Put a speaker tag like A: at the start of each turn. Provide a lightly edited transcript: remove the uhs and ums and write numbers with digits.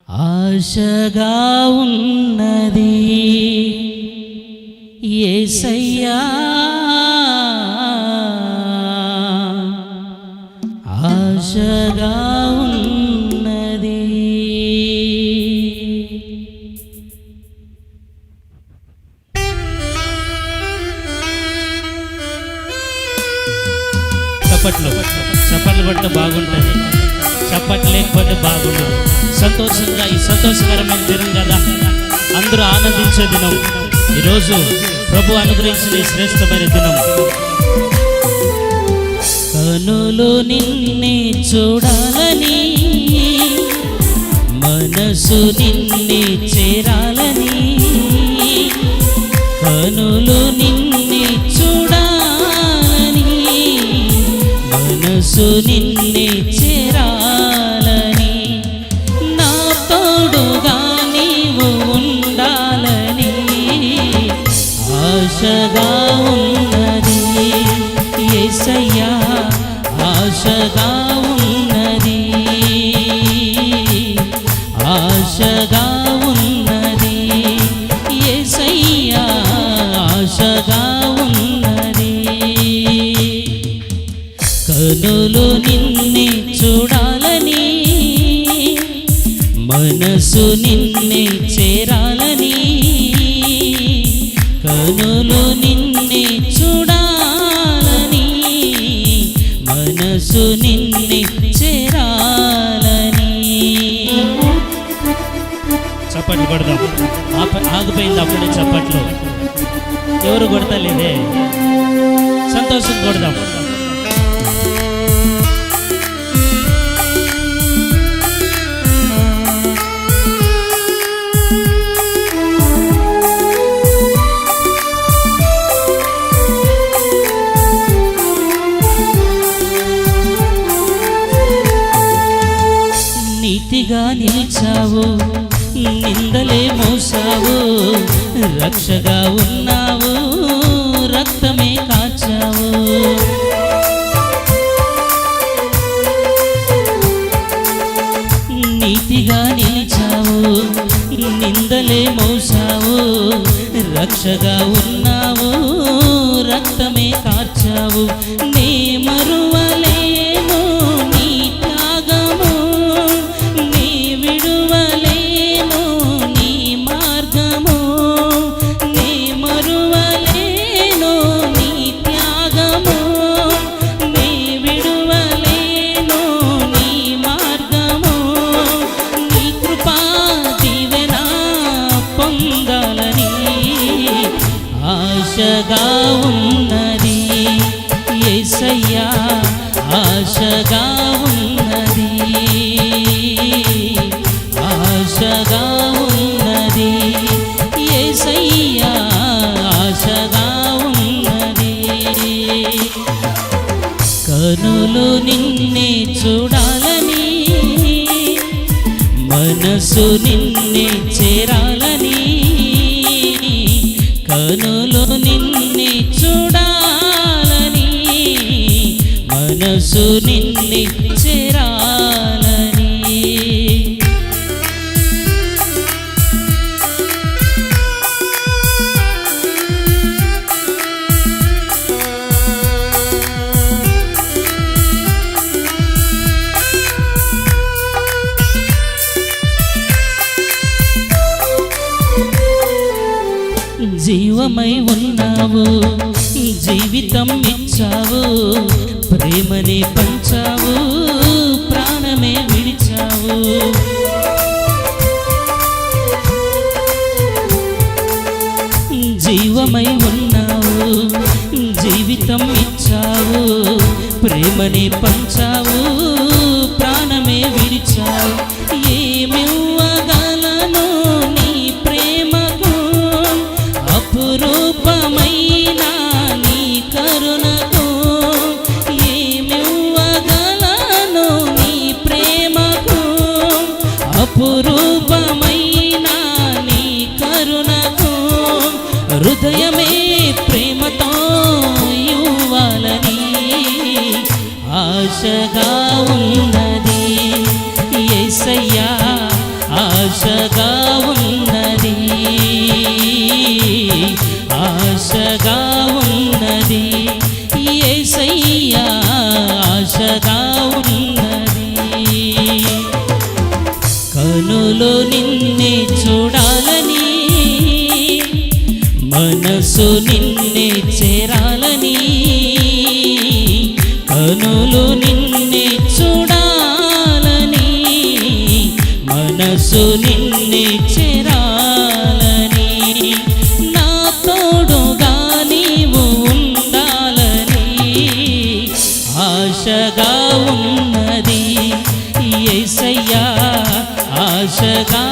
A: ఆశగా ఉన్నది యేసయ్యా, ఆశగా ఉన్నది. చప్పట్లు కొట్ట బాగుంటుంది, చప్పట్లు లేకపోతే బాగుండదు. సంతోషంగా ఈ సంతోషకరమైన దినం కదా, అందరూ ఆనందించే దినం ఈరోజు. ప్రభు అనుగ్రహించిన ఈ శ్రేష్టమైన దినం. కనులు నిన్నే చూడాలని, మనసు నిన్నే చేరాలని, కనులు నిన్నే చూడాలని, మనసు నిన్నే చేరాలని, నా తోడుగా నీవు ఉండాలని ఆశగా ఉన్నది యేసయ్యా, ఆశగా ఉన్నది, ఆశగా ఉన్నది యేసయ్యా, ఆశగా ఉన్నది. కనులు నిన్నే చూడాలని, మనసు నిన్నే చేరాలని, కనులు నిన్నే చూడాలని, మనసు నిన్నే చేరాలని. చప్పట్లు కొడదాం. ఆగిపోయింది అప్పుడే చప్పట్లు, ఎవరు కొడతలేదే. సంతోషం కొడదాం. నీతిగా నిలిచావు, నిందలే మోసావు, రక్షగా ఉన్నావు, రక్తమే కాచావు. నీతిగా నిలిచావు, నిందలే మోసావు, రక్షగా ఉన్నావు, రక్తమే కార్చావు. నే మరువలేను నీ త్యాగము, నీ విడువలేను నీ మార్గము, నీ మరువలేను నీ త్యాగము, నీ విడువలేను నీ మార్గము, నీ కృపా దీవెన పొందాలని ఆశగా ఉన్నది యేసయ్యా, ఆశగా ఉన్నది, ఆశగా ఉన్నది యేసయ్యా, ఆశగా ఉన్నది. కనులు నిన్నే చూడాలని, మనసు నిన్నే చేరాలని, కనులు నిన్నే చూడాలని, మనసు నిన్నే చేరాలని. జీవమై ఉన్నావు, జీవితం ఇచ్చావు, ప్రేమనే పంచావు, ప్రాణమే విడిచావు. జీవమై ఉన్నావు, జీవితం ఇచ్చావు, ప్రేమనే పంచావు, ప్రాణమే విడిచావు. ఏమివ్వగలను నీ ప్రేమకు, అపురూపమైన నీ కరుణకు, ఏమివ్వగలను నీ ప్రేమకు, అపురూపమైన నీ కరుణకు, హృదయమే ప్రేమతో ఇవ్వాలని ఆశగా ఉన్నది యేసయ్యా, ఆశగా ఉన్నది, ఆశగా ఉన్నది, యేసయ్యా ఆశగా ఉన్నది. కనులు నిన్నే చూడాలని, మనసు నిన్నే చేరాలని, కనులు నిన్నే చూడాలని, మనసు నిన్నే చేరాలని, నా తోడుగా నీవు ఉండాలని ఆశగా ఉన్నది, యేసయ్యా ఆశగా